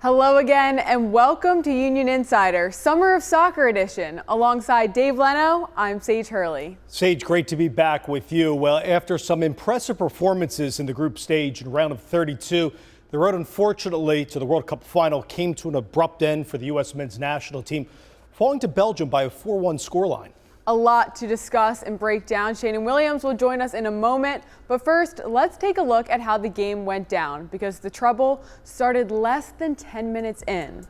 Hello again and welcome to Union Insider, Summer of Soccer Edition. Alongside Dave Leno, I'm Sage Hurley. Sage, great to be back with you. Well, after some impressive performances in the group stage in round of 32, the road, unfortunately, to the World Cup final came to an abrupt end for the U.S. men's national team, falling to Belgium by a 4-1 scoreline. A lot to discuss and break down. Sheanon Williams will join us in a moment. But first, let's take a look at how the game went down, because the trouble started less than 10 minutes in.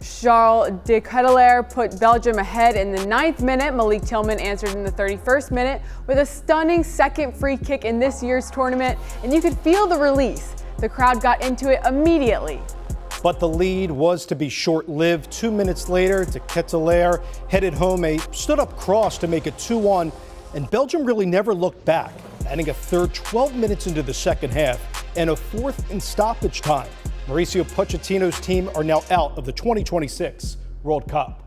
Charles de Ketelaere put Belgium ahead in the 9th minute. Malik Tillman answered in the 31st minute with a stunning second free kick in this year's tournament, and you could feel the release. The crowd got into it immediately. But the lead was to be short-lived. 2 minutes later, de Ketelaere headed home a stood-up cross to make it 2-1, and Belgium really never looked back, adding a third 12 minutes into the second half and a fourth in stoppage time. Mauricio Pochettino's team are now out of the 2026 World Cup.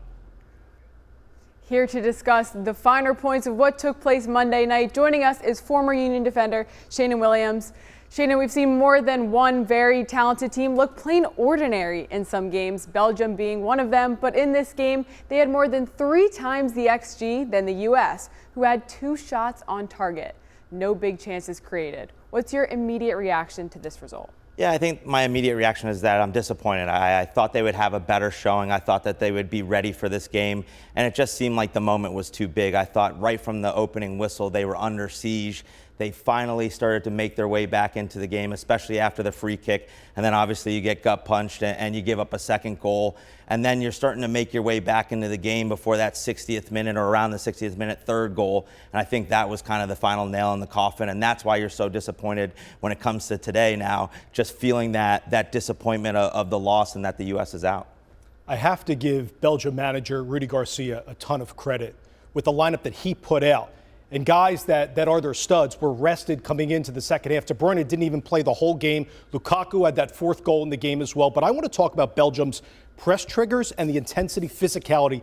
Here to discuss the finer points of what took place Monday night, joining us is former Union defender Sheanon Williams. Sheanon, we've seen more than one very talented team look plain ordinary in some games, Belgium being one of them. But in this game, they had more than 3 times the XG than the U.S., who had 2 shots on target. No big chances created. What's your immediate reaction to this result? Yeah, I think my immediate reaction is that I'm disappointed. I thought they would have a better showing. I thought that they would be ready for this game, and it just seemed like the moment was too big. I thought right from the opening whistle they were under siege. They finally started to make their way back into the game, especially after the free kick. And then obviously you get gut punched and you give up a second goal. And then you're starting to make your way back into the game before that 60th minute or around the 60th minute third goal. And I think that was kind of the final nail in the coffin. And that's why you're so disappointed when it comes to today now, just feeling that disappointment of the loss and that the U.S. is out. I have to give Belgium manager Rudy Garcia a ton of credit with the lineup that he put out. And guys that are their studs were rested coming into the second half. De Bruyne didn't even play the whole game. Lukaku had that 4th goal in the game as well. But I want to talk about Belgium's press triggers and the intensity, physicality.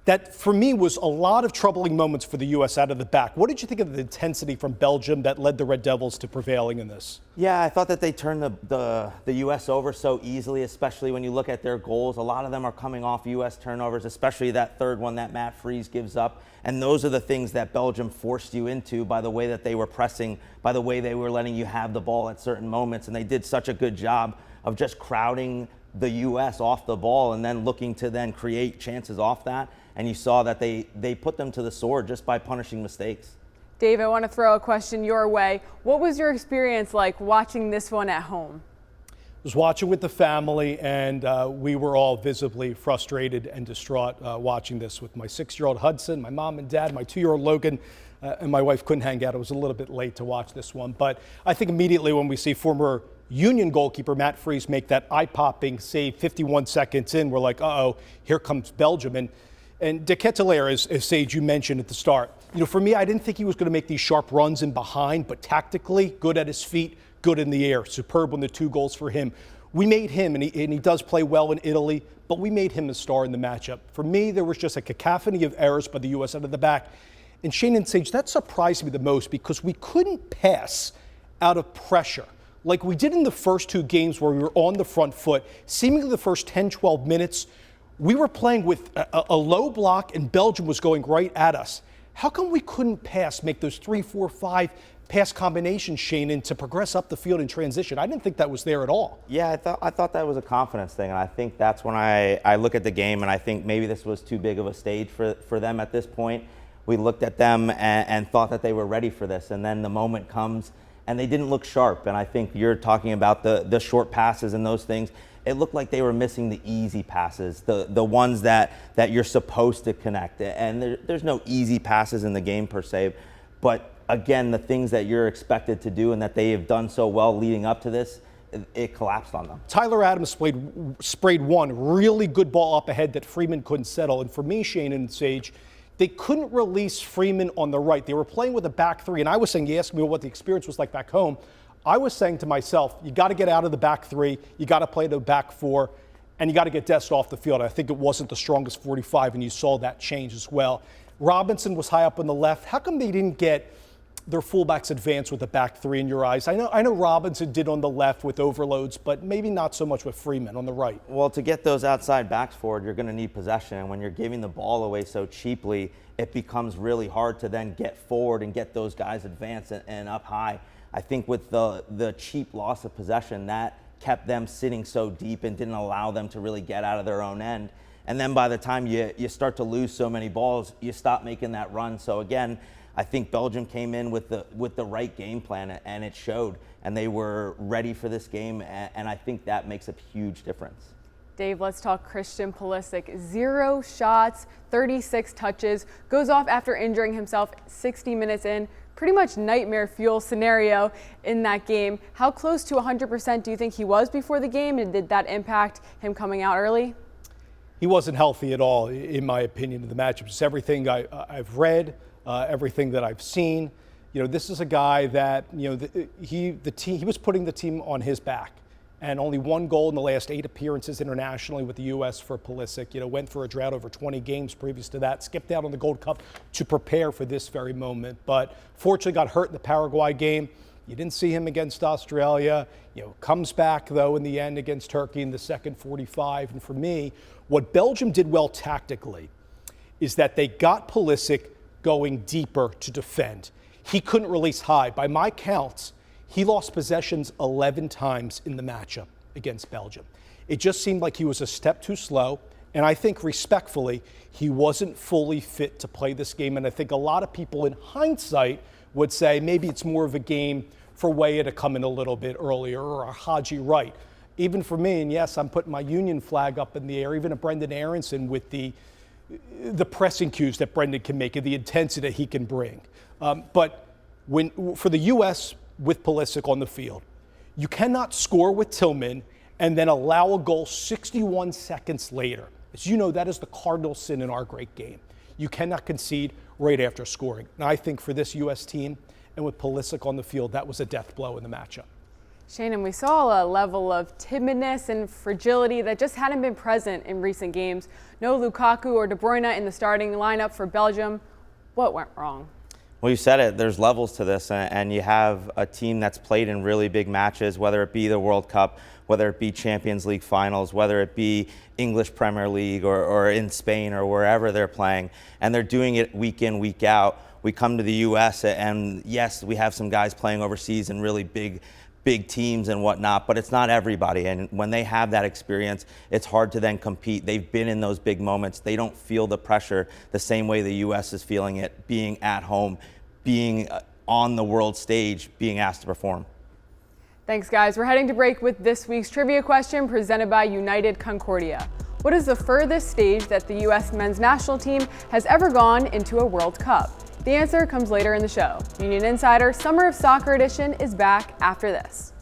That, for me, was a lot of troubling moments for the U.S. out of the back. What did you think of the intensity from Belgium that led the Red Devils to prevailing in this? Yeah, I thought that they turned the U.S. over so easily, especially when you look at their goals. A lot of them are coming off U.S. turnovers, especially that third one that Matt Freese gives up. And those are the things that Belgium forced you into by the way that they were pressing, by the way they were letting you have the ball at certain moments. And they did such a good job of just crowding the U.S. off the ball and then looking to then create chances off that. And you saw that they put them to the sword just by punishing mistakes. Dave, I want to throw a question your way. What was your experience like watching this one at home? I was watching with the family, and we were all visibly frustrated and distraught watching this with my 6-year-old Hudson, my mom and dad, my 2-year-old Logan, and my wife couldn't hang out. It was a little bit late to watch this one. But I think immediately when we see former Union goalkeeper Matt Freese make that eye-popping save 51 seconds in, we're like, uh-oh, here comes Belgium. And de Ketelaere, as Sage, you mentioned at the start, for me, I didn't think he was going to make these sharp runs in behind, but tactically, good at his feet, good in the air, superb on the 2 goals for him. We made him, and he does play well in Italy, but we made him a star in the matchup. For me, there was just a cacophony of errors by the U.S. out of the back. And Sheanon and Sage, that surprised me the most because we couldn't pass out of pressure like we did in the first 2 games where we were on the front foot. Seemingly the first 10, 12 minutes, we were playing with a low block and Belgium was going right at us. How come we couldn't pass, make those 3, 4, 5 pass combinations, Sheanon, to progress up the field in transition? I didn't think that was there at all. Yeah, I thought that was a confidence thing, and I think that's when I look at the game and I think maybe this was too big of a stage for them at this point. We looked at them and thought that they were ready for this, and then the moment comes and they didn't look sharp. And I think you're talking about the short passes and those things. It looked like they were missing the easy passes, the ones that you're supposed to connect. And there's no easy passes in the game per se, but again, the things that you're expected to do and that they have done so well leading up to this, it collapsed on them. Tyler Adams sprayed one really good ball up ahead that Freeman couldn't settle. And for me, Sheanon and Sage, they couldn't release Freeman on the right. They were playing with a back 3, and I was saying, you asked me what the experience was like back home. I was saying to myself, you got to get out of the back 3, you got to play the back 4, and you got to get Dest off the field. I think it wasn't the strongest 45, and you saw that change as well. Robinson was high up on the left. How come they didn't get their fullbacks advance with the back three in your eyes? I know Robinson did on the left with overloads, but maybe not so much with Freeman on the right. Well, to get those outside backs forward, you're going to need possession. And when you're giving the ball away so cheaply, it becomes really hard to then get forward and get those guys advanced and up high. I think with the cheap loss of possession, that kept them sitting so deep and didn't allow them to really get out of their own end. And then by the time you start to lose so many balls, you stop making that run. So again, I think Belgium came in with the right game plan, and it showed. And they were ready for this game, and I think that makes a huge difference. Dave, let's talk Christian Pulisic. 0 shots, 36 touches, goes off after injuring himself 60 minutes in. Pretty much nightmare fuel scenario in that game. How close to 100% do you think he was before the game, and did that impact him coming out early? He wasn't healthy at all, in my opinion, in the matchup. Just everything I've read, everything that I've seen. This is a guy that he was putting the team on his back, and only 1 goal in the last 8 appearances internationally with the U.S. for Pulisic. Went for a drought over 20 games previous to that. Skipped out on the Gold Cup to prepare for this very moment, but fortunately got hurt in the Paraguay game. You didn't see him against Australia. Comes back though in the end against Turkey in the second 45. And for me, what Belgium did well tactically is that they got Pulisic going deeper to defend. He couldn't release high. By my counts, he lost possessions 11 times in the matchup against Belgium. It just seemed like he was a step too slow, and I think respectfully, he wasn't fully fit to play this game. And I think a lot of people in hindsight would say maybe it's more of a game for Weah to come in a little bit earlier, or a Haji Wright. Even for me, and yes, I'm putting my Union flag up in the air, even a Brendan Aronson with the pressing cues that Brendan can make and the intensity he can bring. But for the U.S. with Pulisic on the field, you cannot score with Tillman and then allow a goal 61 seconds later. As you know, that is the cardinal sin in our great game. You cannot concede right after scoring. And I think for this U.S. team, and with Pulisic on the field, that was a death blow in the matchup. Sheanon, we saw a level of timidness and fragility that just hadn't been present in recent games. No Lukaku or De Bruyne in the starting lineup for Belgium. What went wrong? Well, you said it. There's levels to this, and you have a team that's played in really big matches, whether it be the World Cup, whether it be Champions League finals, whether it be English Premier League or in Spain or wherever they're playing, and they're doing it week in, week out. We come to the U.S., and yes, we have some guys playing overseas in really big teams and whatnot, but it's not everybody. And when they have that experience, it's hard to then compete. They've been in those big moments. They don't feel the pressure the same way the U.S. is feeling it, being at home, being on the world stage, being asked to perform. Thanks, guys. We're heading to break with this week's trivia question presented by United Concordia. What is the furthest stage that the U.S. men's national team has ever gone into a World Cup? The answer comes later in the show. Union Insider Summer of Soccer Edition is back after this.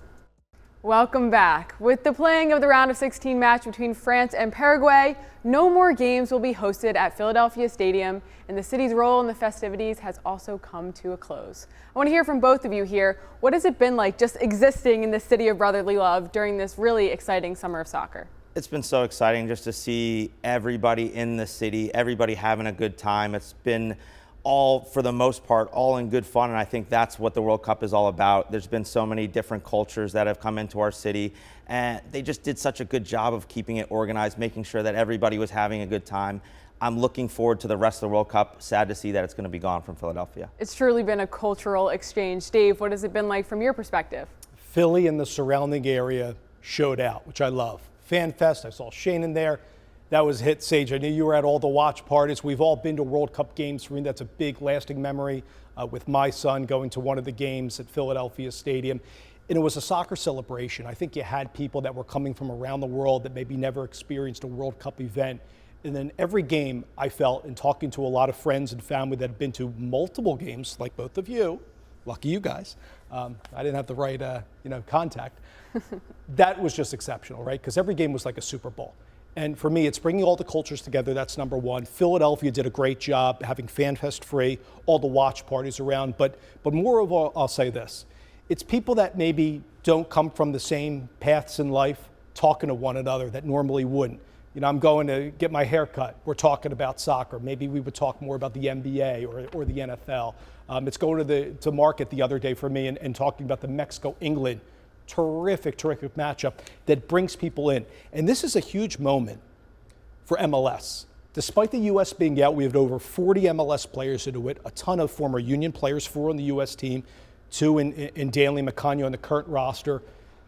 Welcome back. With the playing of the round of 16 match between France and Paraguay, no more games will be hosted at Philadelphia Stadium, and the city's role in the festivities has also come to a close. I want to hear from both of you here. What has it been like just existing in the city of brotherly love during this really exciting summer of soccer? It's been so exciting just to see everybody in the city, everybody having a good time. It's been all, for the most part, all in good fun, and I think that's what the World Cup is all about. There's been so many different cultures that have come into our city, and they just did such a good job of keeping it organized, making sure that everybody was having a good time. I'm looking forward to the rest of the World Cup. Sad to see that it's going to be gone from Philadelphia. It's truly been a cultural exchange. Dave, what has it been like from your perspective? Philly and the surrounding area showed out, which I love. Fan Fest, I saw Sheanon there. That was a hit. Sage, I knew you were at all the watch parties. We've all been to World Cup games. For me, that's a big lasting memory with my son going to one of the games at Philadelphia Stadium. And it was a soccer celebration. I think you had people that were coming from around the world that maybe never experienced a World Cup event. And then every game I felt, in talking to a lot of friends and family that have been to multiple games, like both of you, lucky you guys, I didn't have the right contact. That was just exceptional, right? Because every game was like a Super Bowl. And for me, it's bringing all the cultures together. That's number one. Philadelphia did a great job having FanFest free, all the watch parties around. But more of all, I'll say this. It's people that maybe don't come from the same paths in life talking to one another that normally wouldn't. I'm going to get my hair cut. We're talking about soccer. Maybe we would talk more about the NBA or the NFL. It's going to market the other day for me and talking about the Mexico-England. Terrific matchup that brings people in. And this is a huge moment for MLS. Despite the U.S. being out, we have over 40 MLS players into it, a ton of former Union players, 4 on the U.S. team, 2 in Danley Macanio on the current roster.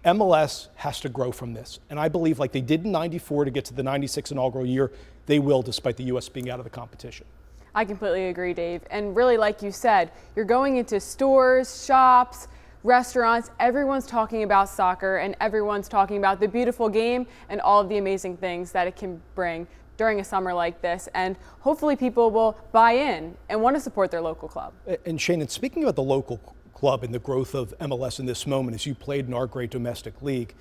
MLS has to grow from this. And I believe like they did in 94 to get to the 96 inaugural year, they will despite the U.S. being out of the competition. I completely agree, Dave. And really, like you said, you're going into stores, shops, restaurants, everyone's talking about soccer and everyone's talking about the beautiful game and all of the amazing things that it can bring during a summer like this. And hopefully people will buy in and want to support their local club. And Sheanon, speaking about the local club and the growth of MLS in this moment, as you played in our great domestic league,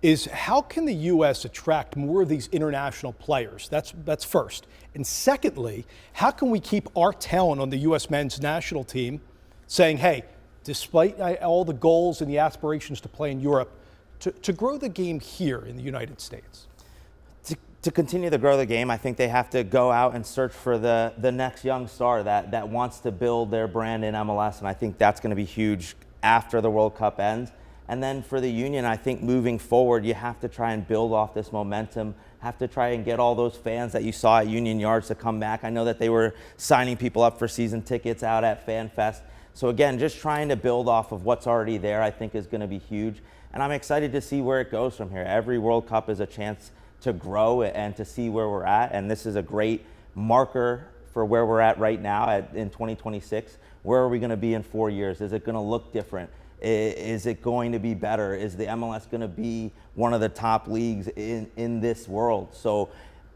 is how can the U.S. attract more of these international players? That's first. And secondly, how can we keep our talent on the U.S. men's national team saying, hey, despite all the goals and the aspirations to play in Europe, to grow the game here in the United States? To continue to grow the game, I think they have to go out and search for the next young star that wants to build their brand in MLS, and I think that's going to be huge after the World Cup ends. And then for the Union, I think moving forward, you have to try and build off this momentum, have to try and get all those fans that you saw at Union Yards to come back. I know that they were signing people up for season tickets out at FanFest. So again, just trying to build off of what's already there, I think is going to be huge. And I'm excited to see where it goes from here. Every World Cup is a chance to grow and to see where we're at. And this is a great marker for where we're at right now in 2026. Where are we going to be in 4 years? Is it going to look different? Is it going to be better? Is the MLS going to be one of the top leagues in this world? So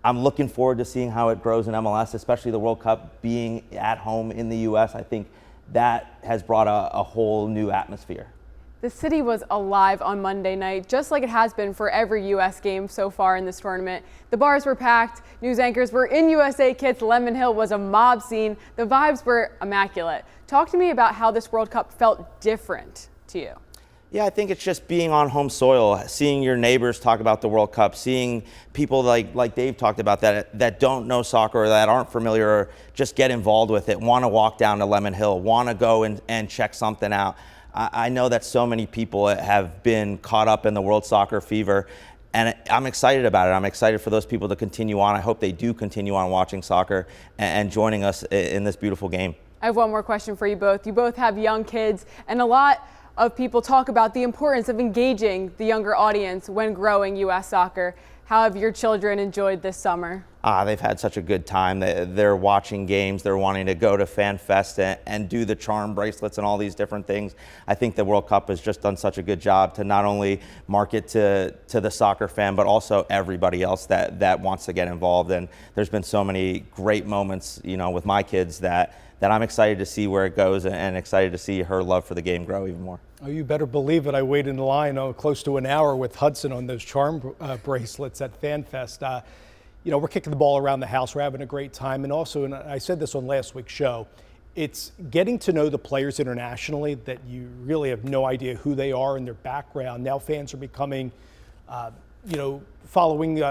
I'm looking forward to seeing how it grows in MLS, especially the World Cup being at home in the U.S. I think that has brought a whole new atmosphere. The city was alive on Monday night, just like it has been for every U.S. game so far in this tournament. The bars were packed, news anchors were in USA kits, Lemon Hill was a mob scene. The vibes were immaculate. Talk to me about how this World Cup felt different to you. Yeah, I think it's just being on home soil, seeing your neighbors talk about the World Cup, seeing people like Dave talked about that don't know soccer or that aren't familiar or just get involved with it, want to walk down to Lemon Hill, want to go and check something out. I know that so many people have been caught up in the world soccer fever, and I'm excited about it. I'm excited for those people to continue on. I hope they do continue on watching soccer and joining us in this beautiful game. I have one more question for you both. You both have young kids, and a lot of people talk about the importance of engaging the younger audience when growing U.S. soccer. How have your children enjoyed this summer? They've had such a good time. They're watching games. They're wanting to go to FanFest and do the charm bracelets and all these different things. I think the World Cup has just done such a good job to not only market to the soccer fan, but also everybody else that wants to get involved. And there's been so many great moments, with my kids that I'm excited to see where it goes and excited to see her love for the game grow even more. Oh, you better believe it. I waited in line close to an hour with Hudson on those charm bracelets at FanFest. We're kicking the ball around the house. We're having a great time. And also, and I said this on last week's show, it's getting to know the players internationally that you really have no idea who they are and their background. Now fans are becoming, following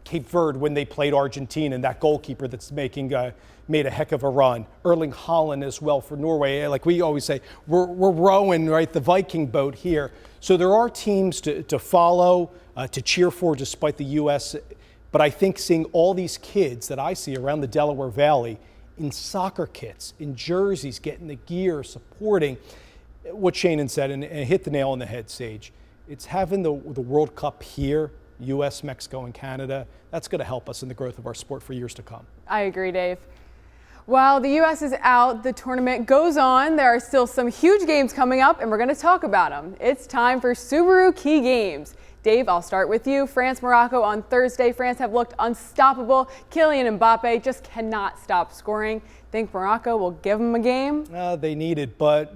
Cape Verde when they played Argentina, and that goalkeeper that's made a heck of a run. Erling Haaland as well for Norway. Like we always say, we're rowing, right, the Viking boat here. So there are teams to follow, to cheer for despite the U.S., but I think seeing all these kids that I see around the Delaware Valley in soccer kits, in jerseys, getting the gear, supporting what Sheanon said, and hit the nail on the head, Sage. It's having the World Cup here, U.S., Mexico, and Canada. That's going to help us in the growth of our sport for years to come. I agree, Dave. While the U.S. is out, the tournament goes on. There are still some huge games coming up, and we're going to talk about them. It's time for Subaru Key Games. Dave, I'll start with you. France-Morocco on Thursday. France have looked unstoppable. Kylian Mbappe just cannot stop scoring. Think Morocco will give them a game? They need it, but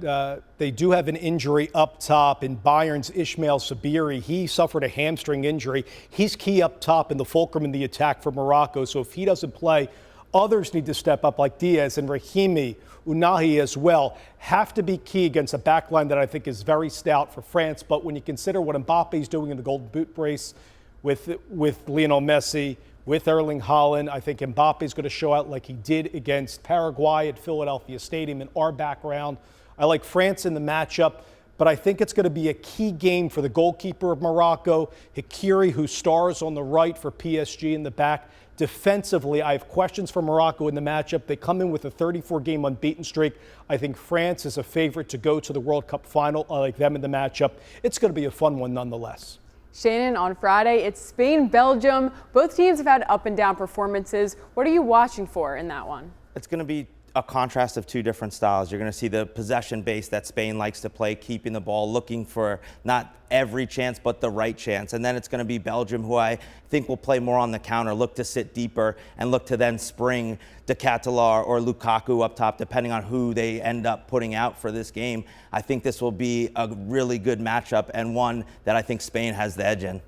they do have an injury up top in Bayern's Ismail Sabiri. He suffered a hamstring injury. He's key up top in the fulcrum in the attack for Morocco, so if he doesn't play, others need to step up like Diaz and Rahimi, Unahi as well. Have to be key against a backline that I think is very stout for France. But when you consider what Mbappe's doing in the Golden Boot race with Lionel Messi, with Erling Haaland. I think Mbappe is going to show out like he did against Paraguay at Philadelphia Stadium in our background. I like France in the matchup, but I think it's going to be a key game for the goalkeeper of Morocco, Hakiri, who stars on the right for PSG in the back. Defensively, I have questions for Morocco in the matchup. They come in with a 34-game unbeaten streak. I think France is a favorite to go to the World Cup final. I like them in the matchup. It's going to be a fun one nonetheless. Sheanon, on Friday, it's Spain, Belgium. Both teams have had up and down performances. What are you watching for in that one? It's going to be a contrast of two different styles. You're going to see the possession base that Spain likes to play, keeping the ball, looking for not every chance, but the right chance. And then it's going to be Belgium, who I think will play more on the counter, look to sit deeper, and look to then spring De Ketelaere or Lukaku up top, depending on who they end up putting out for this game. I think this will be a really good matchup and one that I think Spain has the edge in.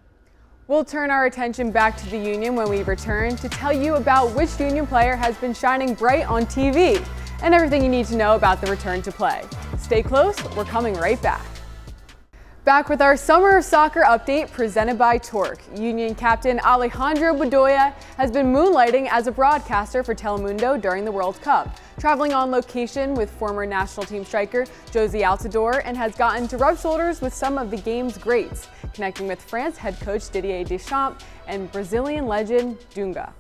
We'll turn our attention back to the Union when we return to tell you about which Union player has been shining bright on TV and everything you need to know about the return to play. Stay close, we're coming right back. Back with our Summer of Soccer update presented by Torque. Union captain Alejandro Bedoya has been moonlighting as a broadcaster for Telemundo during the World Cup, traveling on location with former national team striker Josie Altidore, and has gotten to rub shoulders with some of the game's greats, connecting with France head coach Didier Deschamps and Brazilian legend Dunga.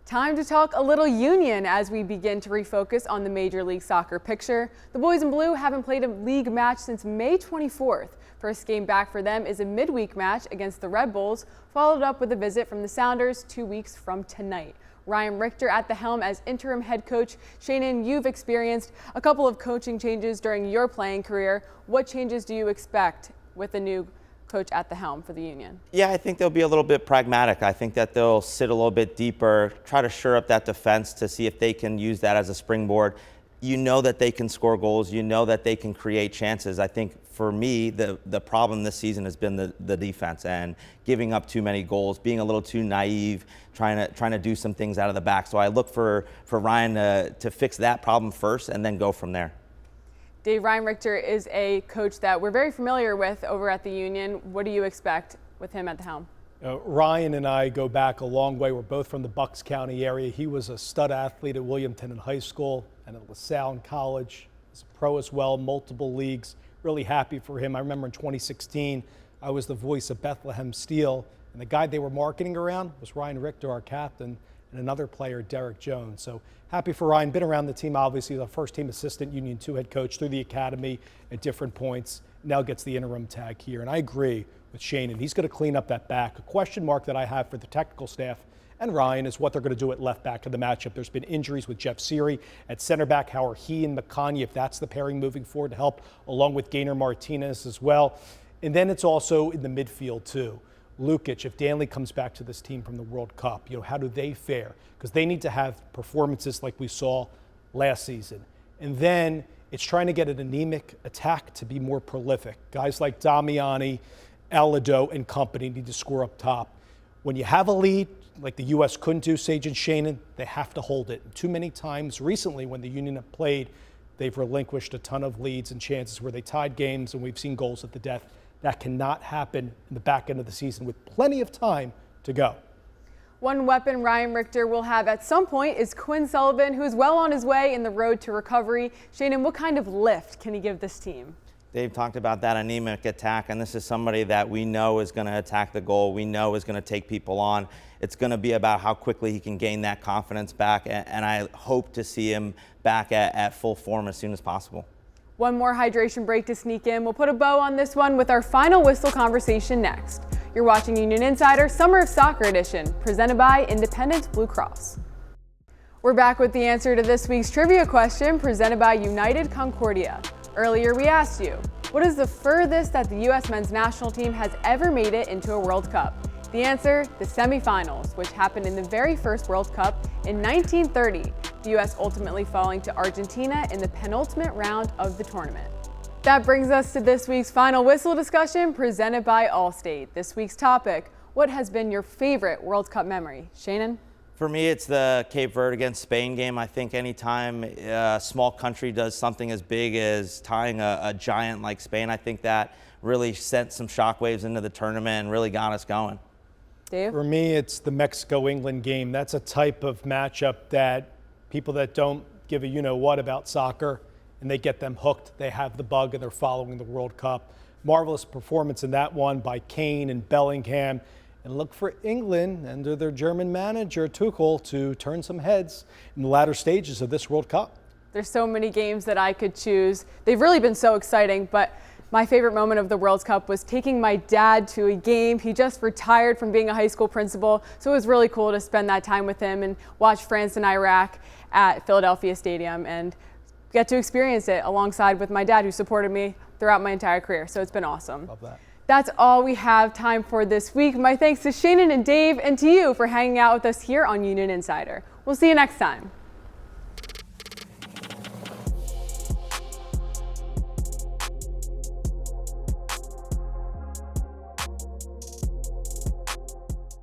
Time to talk a little Union as we begin to refocus on the Major League Soccer picture. The Boys in Blue haven't played a league match since May 24th. First game back for them is a midweek match against the Red Bulls, followed up with a visit from the Sounders 2 weeks from tonight. Ryan Richter at the helm as interim head coach. Sheanon, you've experienced a couple of coaching changes during your playing career. What changes do you expect with the new coach at the helm for the Union? Yeah, I think they'll be a little bit pragmatic. I think that they'll sit a little bit deeper, try to shore up that defense to see if they can use that as a springboard. You know that they can score goals. You know that they can create chances. I think for me, the problem this season has been the defense and giving up too many goals, being a little too naive, trying to do some things out of the back. So I look for Ryan to fix that problem first and then go from there. Dave, Ryan Richter is a coach that we're very familiar with over at the Union. What do you expect with him at the helm? Ryan and I go back a long way. We're both from the Bucks County area. He was a stud athlete at William Tennant High School and at LaSalle in college. He's a pro as well, multiple leagues. Really happy for him. I remember in 2016, I was the voice of Bethlehem Steel, and the guy they were marketing around was Ryan Richter, our captain, and another player, Derek Jones. So happy for Ryan. Been around the team, obviously. He's a first-team assistant, Union 2 head coach through the academy at different points. Now gets the interim tag here. And I agree with Sheanon. He's going to clean up that back. A question mark that I have for the technical staff and Ryan is what they're going to do at left back in the matchup. There's been injuries with Jeff Seary at center back. How are he and McConaughey, if that's the pairing moving forward, to help along with Gaynor Martinez as well. And then it's also in the midfield too. Lukic, if Danley comes back to this team from the World Cup, how do they fare? Because they need to have performances like we saw last season. And then it's trying to get an anemic attack to be more prolific. Guys like Damiani, Alado, and company need to score up top. When you have a lead, like the U.S. couldn't do, Sage and Sheanon, they have to hold it. Too many times recently when the Union have played, they've relinquished a ton of leads and chances where they tied games, and we've seen goals at the death. That cannot happen in the back end of the season with plenty of time to go. One weapon Ryan Richter will have at some point is Quinn Sullivan, who is well on his way in the road to recovery. Sheanon, what kind of lift can he give this team? Dave talked about that anemic attack, and this is somebody that we know is going to attack the goal. We know is going to take people on. It's going to be about how quickly he can gain that confidence back, and I hope to see him back at full form as soon as possible. One more hydration break to sneak in. We'll put a bow on this one with our final whistle conversation next. You're watching Union Insider Summer of Soccer Edition, presented by Independence Blue Cross. We're back with the answer to this week's trivia question, presented by United Concordia. Earlier we asked you, what is the furthest that the U.S. men's national team has ever made it into a World Cup? The answer, the semifinals, which happened in the very first World Cup in 1930, the U.S. ultimately falling to Argentina in the penultimate round of the tournament. That brings us to this week's final whistle discussion, presented by Allstate. This week's topic, what has been your favorite World Cup memory? Sheanon? For me, it's the Cape Verde against Spain game. I think anytime a small country does something as big as tying a giant like Spain, I think that really sent some shockwaves into the tournament and really got us going. Dave? For me, it's the Mexico-England game. That's a type of matchup that people that don't give a you-know-what about soccer, and they get them hooked. They have the bug, and they're following the World Cup. Marvelous performance in that one by Kane and Bellingham. And look for England under their German manager, Tuchel, to turn some heads in the latter stages of this World Cup. There's so many games that I could choose. They've really been so exciting, but my favorite moment of the World Cup was taking my dad to a game. He just retired from being a high school principal, so it was really cool to spend that time with him and watch France and Iraq at Philadelphia Stadium and get to experience it alongside with my dad, who supported me throughout my entire career. So it's been awesome. Love that. That's all we have time for this week. My thanks to Sheanon and Dave, and to you for hanging out with us here on Union Insider. We'll see you next time.